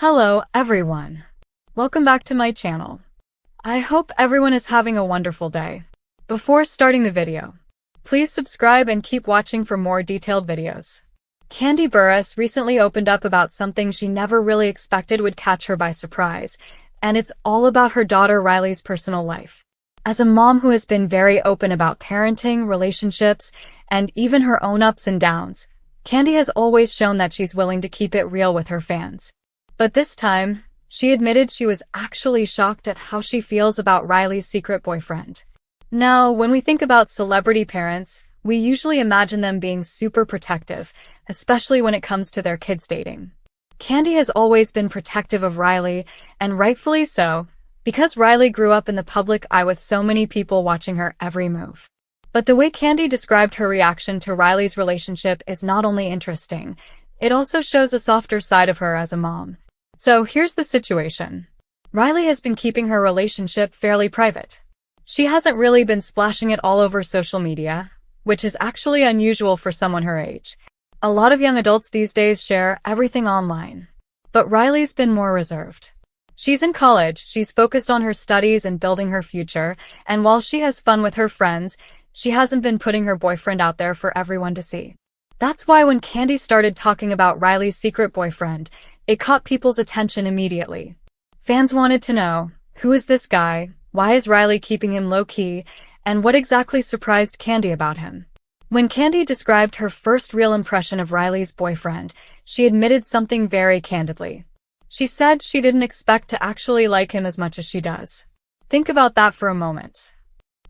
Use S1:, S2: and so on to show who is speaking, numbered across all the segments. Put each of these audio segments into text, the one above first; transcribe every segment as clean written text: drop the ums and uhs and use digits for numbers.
S1: Hello, everyone. Welcome back to my channel. I hope everyone is having a wonderful day. Before starting the video, please subscribe and keep watching for more detailed videos. Kandi Burruss recently opened up about something she never really expected would catch her by surprise, and it's all about her daughter Riley's personal life. As a mom who has been very open about parenting, relationships, and even her own ups and downs, Kandi has always shown that she's willing to keep it real with her fans. But this time, she admitted she was actually shocked at how she feels about Riley's secret boyfriend. Now, when we think about celebrity parents, we usually imagine them being super protective, especially when it comes to their kids dating. Kandi has always been protective of Riley, and rightfully so, because Riley grew up in the public eye with so many people watching her every move. But the way Kandi described her reaction to Riley's relationship is not only interesting, it also shows a softer side of her as a mom. So here's the situation. Riley has been keeping her relationship fairly private. She hasn't really been splashing it all over social media, which is actually unusual for someone her age. A lot of young adults these days share everything online. But Riley's been more reserved. She's in college, she's focused on her studies and building her future, and while she has fun with her friends, she hasn't been putting her boyfriend out there for everyone to see. That's why when Kandi started talking about Riley's secret boyfriend, it caught people's attention immediately. Fans wanted to know, who is this guy, why is Riley keeping him low-key, and what exactly surprised Kandi about him. When Kandi described her first real impression of Riley's boyfriend, she admitted something very candidly. She said she didn't expect to actually like him as much as she does. Think about that for a moment.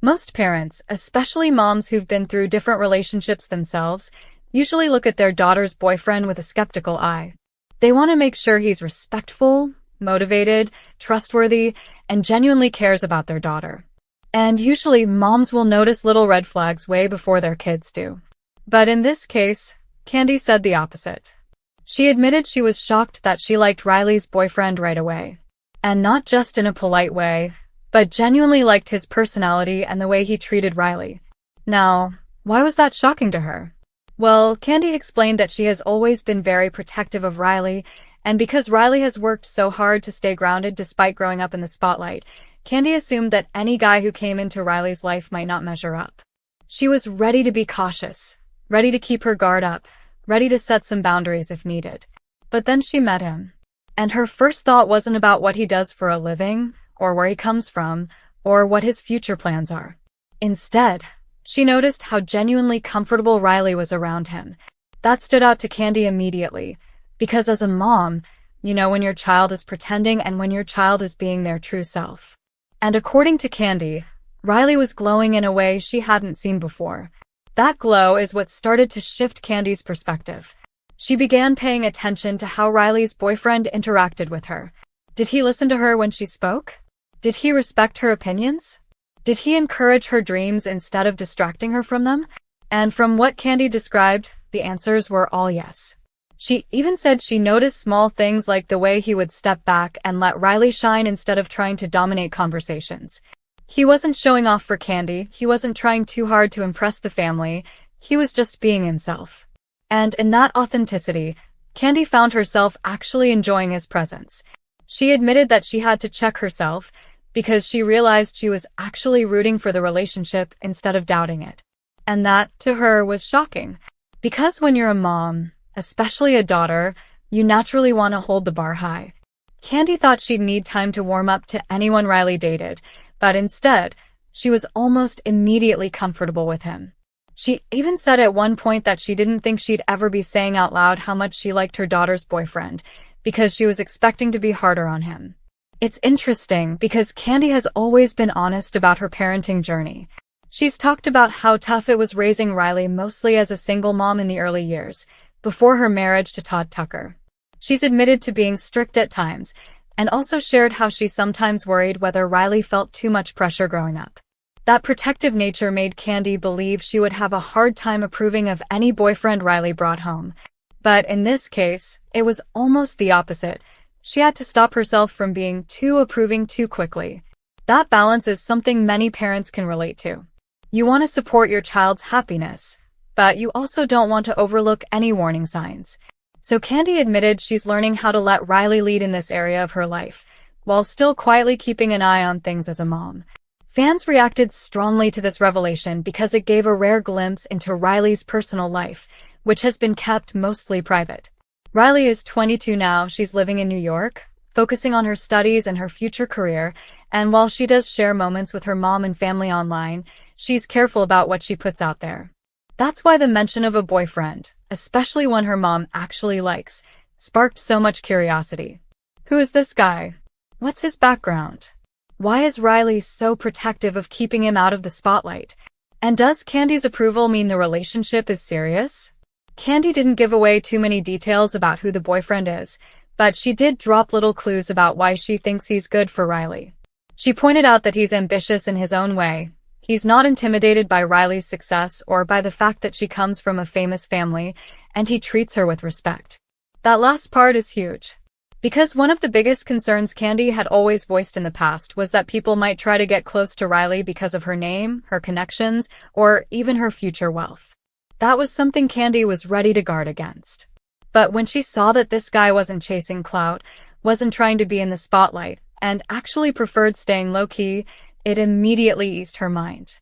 S1: Most parents, especially moms who've been through different relationships themselves, usually look at their daughter's boyfriend with a skeptical eye. They want to make sure he's respectful, motivated, trustworthy, and genuinely cares about their daughter. And usually moms will notice little red flags way before their kids do. But in this case, Kandi said the opposite. She admitted she was shocked that she liked Riley's boyfriend right away. And not just in a polite way, but genuinely liked his personality and the way he treated Riley. Now, why was that shocking to her? Well, Kandi explained that she has always been very protective of Riley, and because Riley has worked so hard to stay grounded despite growing up in the spotlight, Kandi assumed that any guy who came into Riley's life might not measure up. She was ready to be cautious, ready to keep her guard up, ready to set some boundaries if needed. But then she met him. And her first thought wasn't about what he does for a living, or where he comes from, or what his future plans are. Instead, she noticed how genuinely comfortable Riley was around him. That stood out to Kandi immediately, because as a mom, you know when your child is pretending and when your child is being their true self. And according to Kandi, Riley was glowing in a way she hadn't seen before. That glow is what started to shift Kandi's perspective. She began paying attention to how Riley's boyfriend interacted with her. Did he listen to her when she spoke? Did he respect her opinions? Did he encourage her dreams instead of distracting her from them? And from what Kandi described, the answers were all yes. She even said she noticed small things like the way he would step back and let Riley shine instead of trying to dominate conversations. He wasn't showing off for Kandi, he wasn't trying too hard to impress the family, he was just being himself. And in that authenticity, Kandi found herself actually enjoying his presence. She admitted that she had to check herself, because she realized she was actually rooting for the relationship instead of doubting it. And that, to her, was shocking. Because when you're a mom, especially a daughter, you naturally want to hold the bar high. Kandi thought she'd need time to warm up to anyone Riley dated, but instead, she was almost immediately comfortable with him. She even said at one point that she didn't think she'd ever be saying out loud how much she liked her daughter's boyfriend, because she was expecting to be harder on him. It's interesting because Kandi has always been honest about her parenting journey. She's talked about how tough it was raising Riley mostly as a single mom in the early years, before her marriage to Todd Tucker. She's admitted to being strict at times, and also shared how she sometimes worried whether Riley felt too much pressure growing up. That protective nature made Kandi believe she would have a hard time approving of any boyfriend Riley brought home. But in this case, it was almost the opposite. She had to stop herself from being too approving too quickly. That balance is something many parents can relate to. You want to support your child's happiness, but you also don't want to overlook any warning signs. So Kandi admitted she's learning how to let Riley lead in this area of her life, while still quietly keeping an eye on things as a mom. Fans reacted strongly to this revelation because it gave a rare glimpse into Riley's personal life, which has been kept mostly private. Riley is 22 now, she's living in New York, focusing on her studies and her future career, and while she does share moments with her mom and family online, she's careful about what she puts out there. That's why the mention of a boyfriend, especially one her mom actually likes, sparked so much curiosity. Who is this guy? What's his background? Why is Riley so protective of keeping him out of the spotlight? And does Kandi's approval mean the relationship is serious? Kandi didn't give away too many details about who the boyfriend is, but she did drop little clues about why she thinks he's good for Riley. She pointed out that he's ambitious in his own way. He's not intimidated by Riley's success or by the fact that she comes from a famous family, and he treats her with respect. That last part is huge. Because one of the biggest concerns Kandi had always voiced in the past was that people might try to get close to Riley because of her name, her connections, or even her future wealth. That was something Kandi was ready to guard against. But when she saw that this guy wasn't chasing clout, wasn't trying to be in the spotlight, and actually preferred staying low-key, it immediately eased her mind.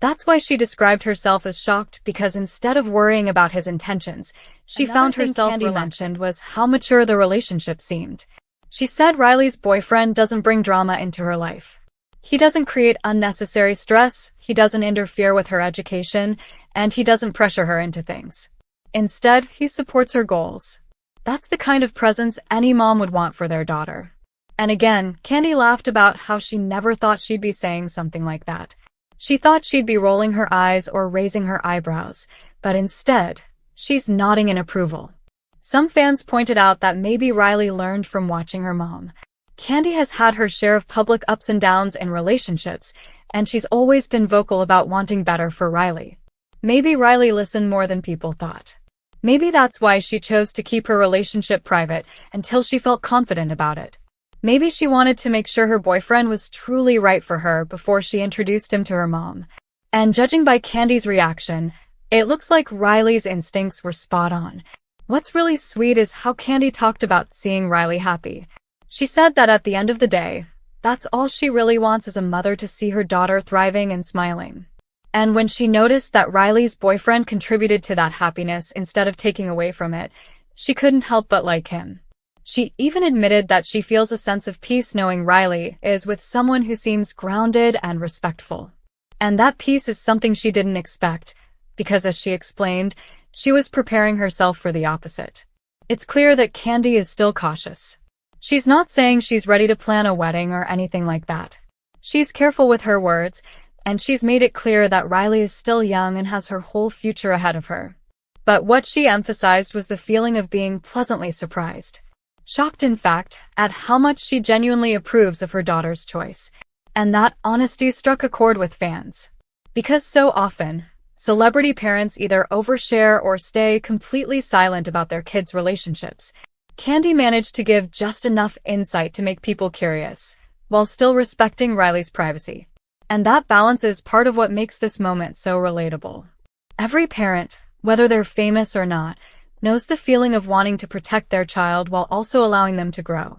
S1: That's why she described herself as shocked, because instead of worrying about his intentions, she found herself Kandi mentioned was how mature the relationship seemed. She said Riley's boyfriend doesn't bring drama into her life. He doesn't create unnecessary stress, he doesn't interfere with her education, and he doesn't pressure her into things. Instead, he supports her goals. That's the kind of presence any mom would want for their daughter. And again, Kandi laughed about how she never thought she'd be saying something like that. She thought she'd be rolling her eyes or raising her eyebrows, but instead, she's nodding in approval. Some fans pointed out that maybe Riley learned from watching her mom. Kandi has had her share of public ups and downs in relationships, and she's always been vocal about wanting better for Riley. Maybe Riley listened more than people thought. Maybe that's why she chose to keep her relationship private until she felt confident about it. Maybe she wanted to make sure her boyfriend was truly right for her before she introduced him to her mom. And judging by Kandi's reaction, it looks like Riley's instincts were spot on. What's really sweet is how Kandi talked about seeing Riley happy. She said that at the end of the day, that's all she really wants as a mother, to see her daughter thriving and smiling. And when she noticed that Riley's boyfriend contributed to that happiness instead of taking away from it, she couldn't help but like him. She even admitted that she feels a sense of peace knowing Riley is with someone who seems grounded and respectful. And that peace is something she didn't expect, because as she explained, she was preparing herself for the opposite. It's clear that Kandi is still cautious. She's not saying she's ready to plan a wedding or anything like that. She's careful with her words, and she's made it clear that Riley is still young and has her whole future ahead of her. But what she emphasized was the feeling of being pleasantly surprised. Shocked, in fact, at how much she genuinely approves of her daughter's choice. And that honesty struck a chord with fans. Because so often, celebrity parents either overshare or stay completely silent about their kids' relationships. Kandi managed to give just enough insight to make people curious, while still respecting Riley's privacy. And that balance is part of what makes this moment so relatable. Every parent, whether they're famous or not, knows the feeling of wanting to protect their child while also allowing them to grow.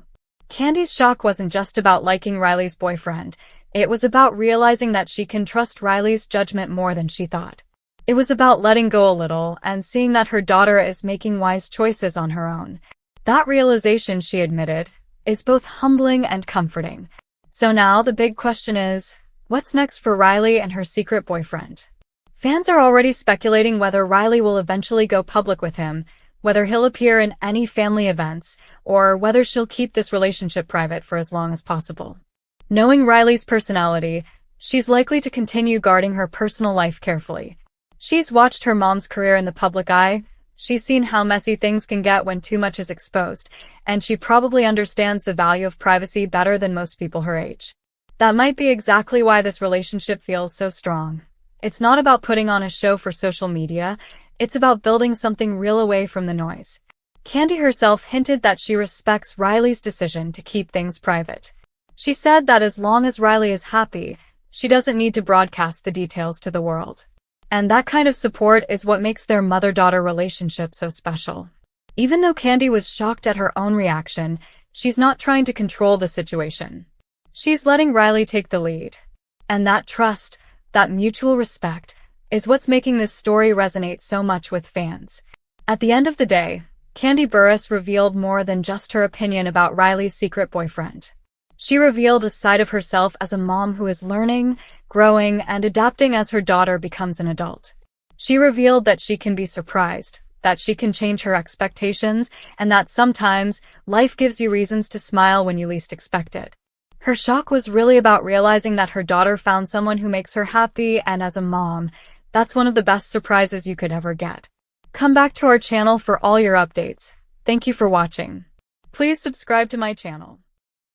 S1: Kandi's shock wasn't just about liking Riley's boyfriend, it was about realizing that she can trust Riley's judgment more than she thought. It was about letting go a little and seeing that her daughter is making wise choices on her own. That realization, she admitted, is both humbling and comforting. So now the big question is, what's next for Riley and her secret boyfriend? Fans are already speculating whether Riley will eventually go public with him, whether he'll appear in any family events, or whether she'll keep this relationship private for as long as possible. Knowing Riley's personality, she's likely to continue guarding her personal life carefully. She's watched her mom's career in the public eye, she's seen how messy things can get when too much is exposed, and she probably understands the value of privacy better than most people her age. That might be exactly why this relationship feels so strong. It's not about putting on a show for social media, it's about building something real away from the noise. Kandi herself hinted that she respects Riley's decision to keep things private. She said that as long as Riley is happy, she doesn't need to broadcast the details to the world. And that kind of support is what makes their mother-daughter relationship so special. Even though Kandi was shocked at her own reaction, she's not trying to control the situation. She's letting Riley take the lead. And that trust, that mutual respect, is what's making this story resonate so much with fans. At the end of the day, Kandi Burruss revealed more than just her opinion about Riley's secret boyfriend. She revealed a side of herself as a mom who is learning, growing, and adapting as her daughter becomes an adult. She revealed that she can be surprised, that she can change her expectations, and that sometimes life gives you reasons to smile when you least expect it. Her shock was really about realizing that her daughter found someone who makes her happy, and as a mom, that's one of the best surprises you could ever get. Come back to our channel for all your updates. Thank you for watching. Please subscribe to my channel.